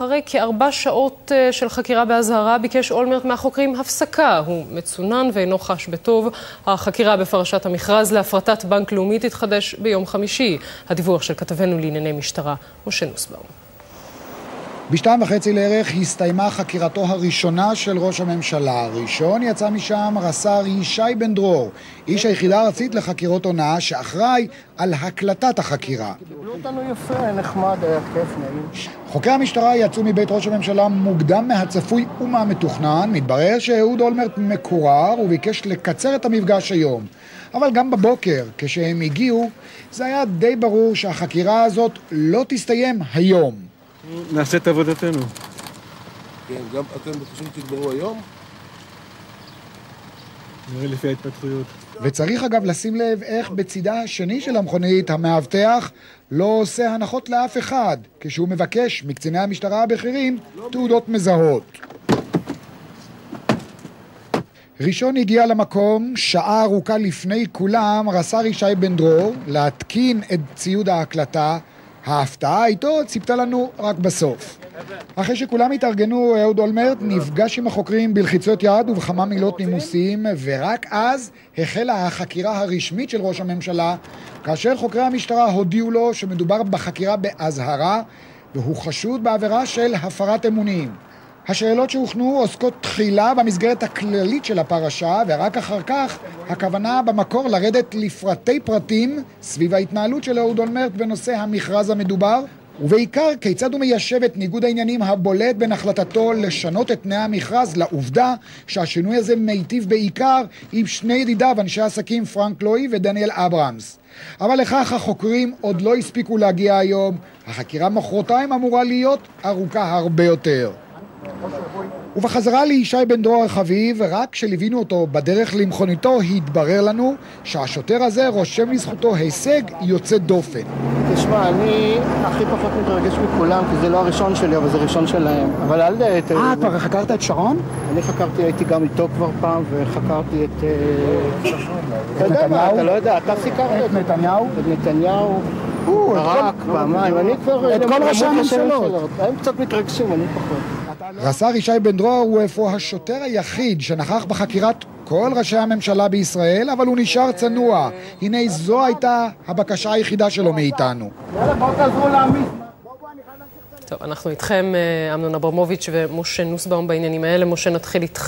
אחרי כ4 שעות של חקירה באזהרה ביקש אולמרט מהחוקרים הפסקה. הוא מצונן ואינו חש בטוב. החקירה בפרשת המכרז להפרטת בנק לאומי תתחדש ביום חמישי. הדיווח של כתבנו לענייני משטרה, משה נוסבאום. ב14:30 לערך הסתיימה חקירתו הראשונה של ראש הממשלה. הראשון יצא משם רס"ר ישי בן דרור, איש היחידה הארצית לחקירות הונאה שאחראי על הקלטת החקירה. קיבלו אותנו יפה, נחמד, היה כיף, נעים. חוקרי המשטרה יצאו מבית ראש הממשלה מוקדם מהצפוי ומהמתוכנן. מתברר שאהוד אולמרט מקורר וביקש לקצר את המפגש היום. אבל גם בבוקר, כשהם הגיעו, זה היה די ברור שהחקירה הזאת לא תסתיים היום. נעשה את עבודתנו. כן, גם אתם חושבים שתגמרו היום? נראה לפי ההתפתחויות. וצריך אגב לשים לב איך בצידה השני של המכונית המאבטח לא עושה הנחות לאף אחד כשהוא מבקש מקציני המשטרה הבכירים תעודות מזהות. ראשון הגיע למקום שעה ארוכה לפני כולם רס"ר ישי בן דרור להתקין את ציוד ההקלטה. ההפתעה איתו ציפתה לנו רק בסוף. אחרי שכולם התארגנו, אהוד אולמרט נפגש עם החוקרים בלחיצות יד ובכמה מילות נימוסים, ורק אז החלה החקירה הרשמית של ראש הממשלה, כאשר חוקרי המשטרה הודיעו לו שמדובר בחקירה באזהרה, והוא חשוד בעבירה של הפרת אמונים. השאלות שהוכנו עוסקות תחילה במסגרת הכללית של הפרשה, ורק אחר כך הכוונה במקור לרדת לפרטי פרטים סביב ההתנהלות של אהוד אולמרט בנושא המכרז המדובר, ובעיקר כיצד הוא מיישב את ניגוד העניינים הבולט בין החלטתו לשנות את תנאי המכרז לעובדה שהשינוי הזה מיטיב בעיקר עם שני ידידיו, אנשי עסקים פרנק לואי ודניאל אברהמס. אבל לכך החוקרים עוד לא הספיקו להגיע היום. החקירה מחרתיים אמורה להיות ארוכה הרבה יותר. ובחזרה לישי בן דרור החביב, רק כשליווינו אותו בדרך למכוניתו, התברר לנו שהשוטר הזה רושם לזכותו הישג יוצא דופן. תשמע, אני הכי פחות מתרגש מכולם, כי זה לא הראשון שלי, אבל זה ראשון שלהם. אבל אל ת... כבר חקרת את שרון? אני חקרתי, הייתי גם איתו כבר פעם, וחקרתי את... אתה יודע מה, אתה לא יודע, אתה סיקרת את נתניהו? את נתניהו, ברק, פעמיים, אני כבר... את כל ראשי הממשלות. הם קצת מתרגשים, אני פחות. רס"ר ישי בן דרור הוא אפוא השוטר היחיד שנכח בחקירת כל ראשי הממשלה בישראל, אבל הוא נשאר צנוע. הנה זו הייתה הבקשה היחידה שלו מאיתנו. יאללה, בואו תעזרו להעמיס. טוב, אנחנו איתכם, אמנון אברמוביץ' ומשה נוסבאום בעניינים האלה. משה, נתחיל איתך.